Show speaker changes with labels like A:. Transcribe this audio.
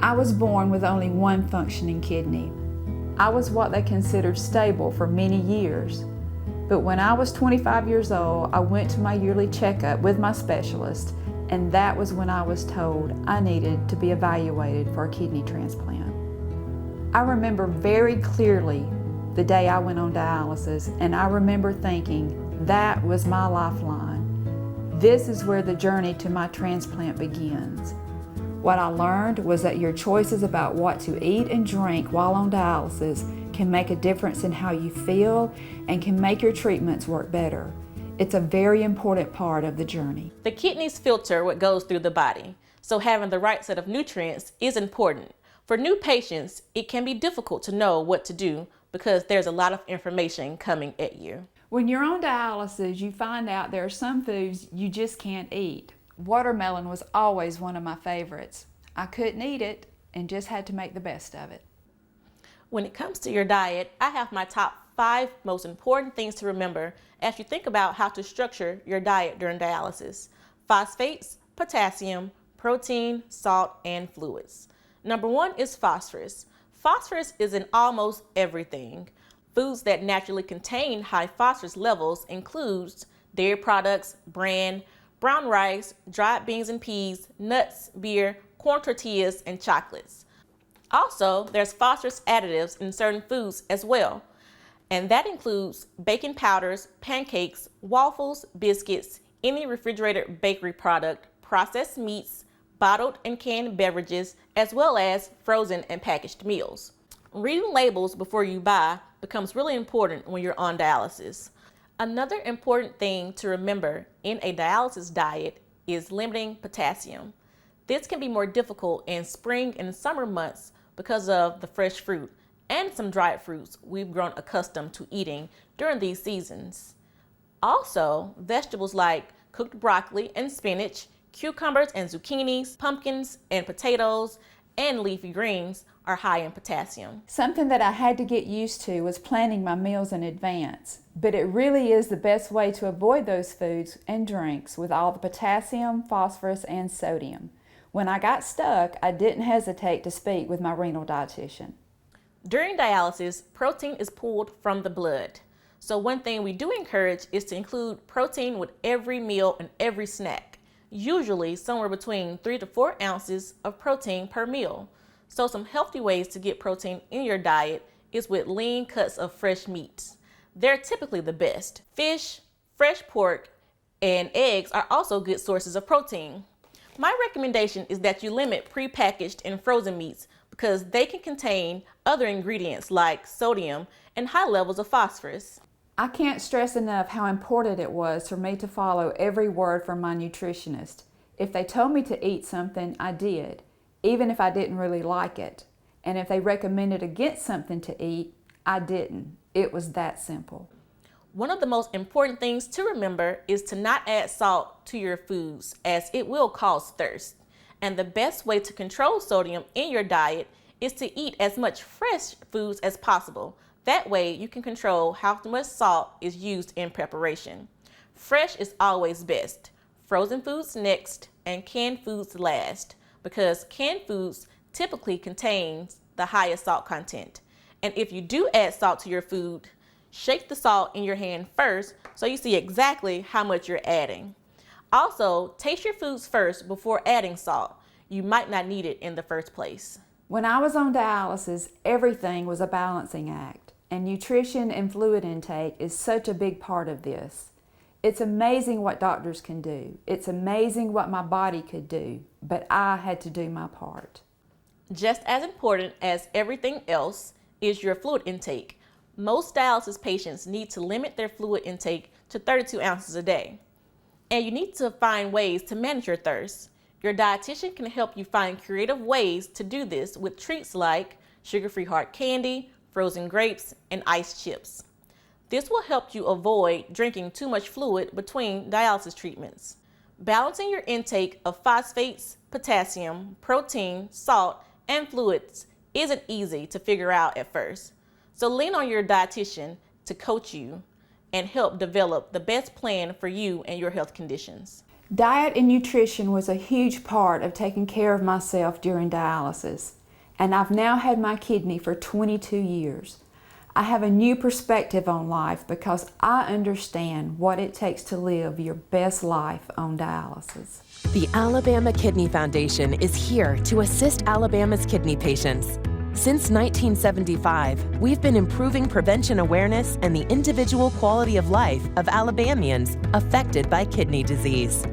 A: I was born with only one functioning kidney. I was what they considered stable for many years. But when I was 25 years old, I went to my yearly checkup with my specialist, and that was when I was told I needed to be evaluated for a kidney transplant. I remember very clearly the day I went on dialysis, and I remember thinking that was my lifeline. This is where the journey to my transplant begins. What I learned was that your choices about what to eat and drink while on dialysis can make a difference in how you feel and can make your treatments work better. It's a very important part of the journey.
B: The kidneys filter what goes through the body, so having the right set of nutrients is important. For new patients, it can be difficult to know what to do because there's a lot of information coming at you.
A: When you're on dialysis, you find out there are some foods you just can't eat. Watermelon was always one of my favorites. I couldn't eat it and just had to make the best of it.
B: When it comes to your diet, I have my top 5 most important things to remember as you think about how to structure your diet during dialysis: phosphates, potassium, protein, salt, and fluids. Number 1 is phosphorus. Phosphorus is in almost everything. Foods that naturally contain high phosphorus levels includes dairy products, bran, brown rice, dried beans and peas, nuts, beer, corn tortillas, and chocolates. Also, there's phosphorus additives in certain foods as well, and that includes baking powders, pancakes, waffles, biscuits, any refrigerated bakery product, processed meats, bottled and canned beverages, as well as frozen and packaged meals. Reading labels before you buy becomes really important when you're on dialysis. Another important thing to remember in a dialysis diet is limiting potassium. This can be more difficult in spring and summer months because of the fresh fruit and some dried fruits we've grown accustomed to eating during these seasons. Also, vegetables like cooked broccoli and spinach, cucumbers and zucchinis, pumpkins and potatoes, and leafy greens are high in potassium.
A: Something that I had to get used to was planning my meals in advance, but it really is the best way to avoid those foods and drinks with all the potassium, phosphorus, and sodium. When I got stuck, I didn't hesitate to speak with my renal dietitian.
B: During dialysis, protein is pulled from the blood. So one thing we do encourage is to include protein with every meal and every snack, usually somewhere between 3 to 4 ounces of protein per meal. So some healthy ways to get protein in your diet is with lean cuts of fresh meats. They're typically the best. Fish, fresh pork, and eggs are also good sources of protein. My recommendation is that you limit prepackaged and frozen meats because they can contain other ingredients like sodium and high levels of phosphorus.
A: I can't stress enough how important it was for me to follow every word from my nutritionist. If they told me to eat something, I did, even if I didn't really like it. And if they recommended against something to eat, I didn't. It was that simple.
B: One of the most important things to remember is to not add salt to your foods, as it will cause thirst. And the best way to control sodium in your diet is to eat as much fresh foods as possible. That way you can control how much salt is used in preparation. Fresh is always best. Frozen foods next, and canned foods last, because canned foods typically contain the highest salt content. And if you do add salt to your food, shake the salt in your hand first so you see exactly how much you're adding. Also, taste your foods first before adding salt. You might not need it in the first place.
A: When I was on dialysis, everything was a balancing act, and nutrition and fluid intake is such a big part of this. It's amazing what doctors can do. It's amazing what my body could do, but I had to do my part.
B: Just as important as everything else is your fluid intake. Most dialysis patients need to limit their fluid intake to 32 ounces a day. And you need to find ways to manage your thirst. Your dietitian can help you find creative ways to do this with treats like sugar-free hard candy, frozen grapes, and iced chips. This will help you avoid drinking too much fluid between dialysis treatments. Balancing your intake of phosphates, potassium, protein, salt, and fluids isn't easy to figure out at first. So lean on your dietitian to coach you and help develop the best plan for you and your health conditions.
A: Diet and nutrition was a huge part of taking care of myself during dialysis, and I've now had my kidney for 22 years. I have a new perspective on life because I understand what it takes to live your best life on dialysis.
C: The Alabama Kidney Foundation is here to assist Alabama's kidney patients. Since 1975, we've been improving prevention awareness and the individual quality of life of Alabamians affected by kidney disease.